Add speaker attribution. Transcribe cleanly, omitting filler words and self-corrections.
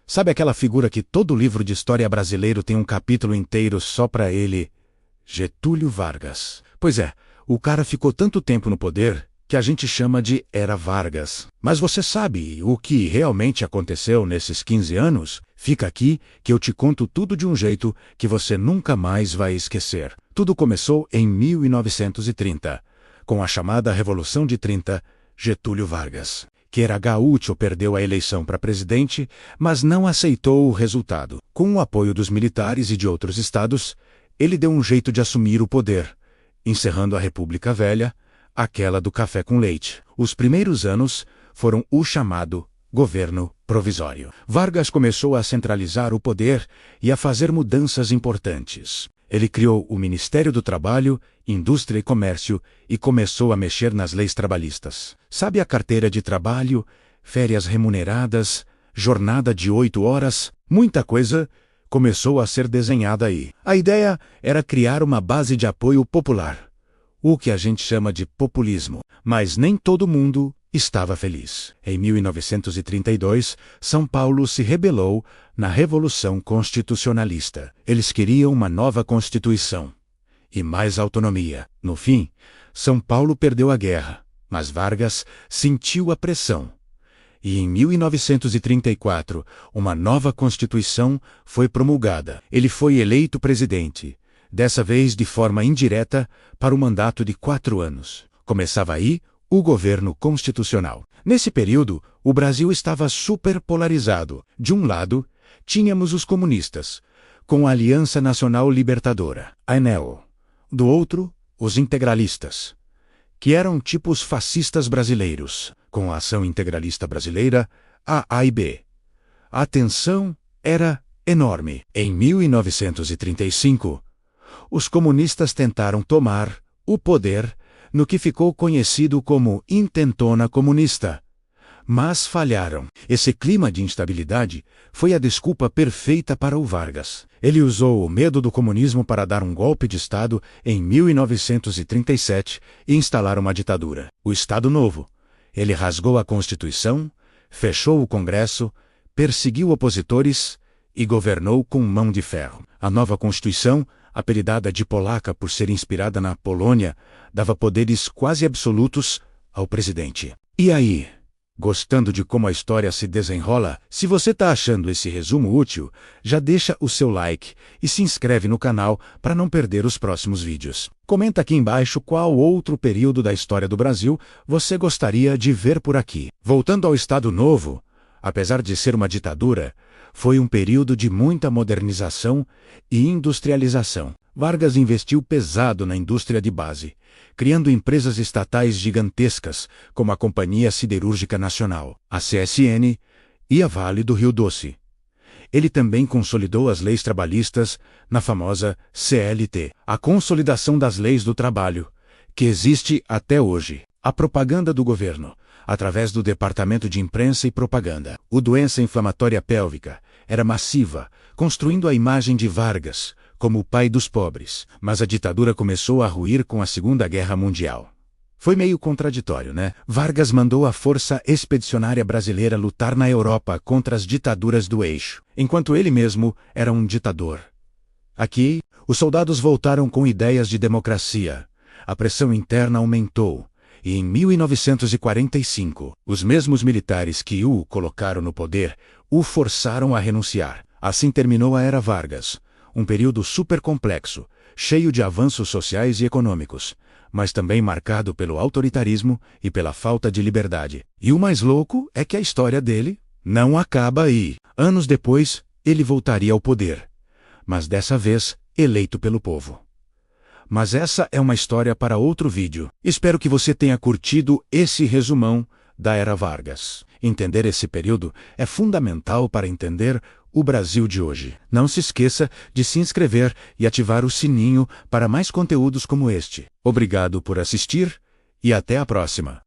Speaker 1: Sabe aquela figura que todo livro de história brasileiro tem um capítulo inteiro só para ele? Getúlio Vargas. Pois é, o cara ficou tanto tempo no poder que a gente chama de Era Vargas. Mas você sabe o que realmente aconteceu nesses 15 anos? Fica aqui que eu te conto tudo de um jeito que você nunca mais vai esquecer. Tudo começou em 1930, com a chamada Revolução de 30, Getúlio Vargas, que era gaúcho, perdeu a eleição para presidente, mas não aceitou o resultado. Com o apoio dos militares e de outros estados, ele deu um jeito de assumir o poder, encerrando a República Velha, aquela do café com leite. Os primeiros anos foram o chamado governo provisório. Vargas começou a centralizar o poder e a fazer mudanças importantes. Ele criou o Ministério do Trabalho, Indústria e Comércio e começou a mexer nas leis trabalhistas. Sabe a carteira de trabalho, férias remuneradas, jornada de 8 horas? Muita coisa começou a ser desenhada aí. A ideia era criar uma base de apoio popular, o que a gente chama de populismo. Mas nem todo mundo estava feliz. Em 1932, São Paulo se rebelou na Revolução Constitucionalista. Eles queriam uma nova Constituição e mais autonomia. No fim, São Paulo perdeu a guerra, mas Vargas sentiu a pressão. E em 1934, uma nova Constituição foi promulgada. Ele foi eleito presidente, dessa vez de forma indireta, para o mandato de 4 anos. Começava aí o governo constitucional. Nesse período, o Brasil estava super polarizado. De um lado, tínhamos os comunistas, com a Aliança Nacional Libertadora, a ANEL. Do outro, os integralistas, que eram tipos fascistas brasileiros, com a Ação Integralista Brasileira, a AIB. A tensão era enorme. Em 1935, os comunistas tentaram tomar o poder no que ficou conhecido como Intentona Comunista, mas falharam. Esse clima de instabilidade foi a desculpa perfeita para o Vargas. Ele usou o medo do comunismo para dar um golpe de Estado em 1937 e instalar uma ditadura, o Estado Novo. Ele rasgou a Constituição, fechou o Congresso, perseguiu opositores e governou com mão de ferro. A nova Constituição, apelidada de polaca por ser inspirada na Polônia, dava poderes quase absolutos ao presidente. E aí? Gostando de como a história se desenrola? Se você está achando esse resumo útil, já deixa o seu like e se inscreve no canal para não perder os próximos vídeos. Comenta aqui embaixo qual outro período da história do Brasil você gostaria de ver por aqui. Voltando ao Estado Novo, apesar de ser uma ditadura, foi um período de muita modernização e industrialização. Vargas investiu pesado na indústria de base, criando empresas estatais gigantescas, como a Companhia Siderúrgica Nacional, a CSN e a Vale do Rio Doce. Ele também consolidou as leis trabalhistas na famosa CLT, a Consolidação das Leis do Trabalho, que existe até hoje. A propaganda do governo, através do Departamento de Imprensa e Propaganda. A doença inflamatória pélvica era massiva, construindo a imagem de Vargas como o pai dos pobres. Mas a ditadura começou a ruir com a Segunda Guerra Mundial. Foi meio contraditório, né? Vargas mandou a Força Expedicionária Brasileira lutar na Europa contra as ditaduras do eixo, enquanto ele mesmo era um ditador. Aqui, os soldados voltaram com ideias de democracia. A pressão interna aumentou. E em 1945, os mesmos militares que o colocaram no poder o forçaram a renunciar. Assim terminou a Era Vargas, um período super complexo, cheio de avanços sociais e econômicos, mas também marcado pelo autoritarismo e pela falta de liberdade. E o mais louco é que a história dele não acaba aí. Anos depois, ele voltaria ao poder, mas dessa vez eleito pelo povo. Mas essa é uma história para outro vídeo. Espero que você tenha curtido esse resumão da Era Vargas. Entender esse período é fundamental para entender o Brasil de hoje. Não se esqueça de se inscrever e ativar o sininho para mais conteúdos como este. Obrigado por assistir e até a próxima.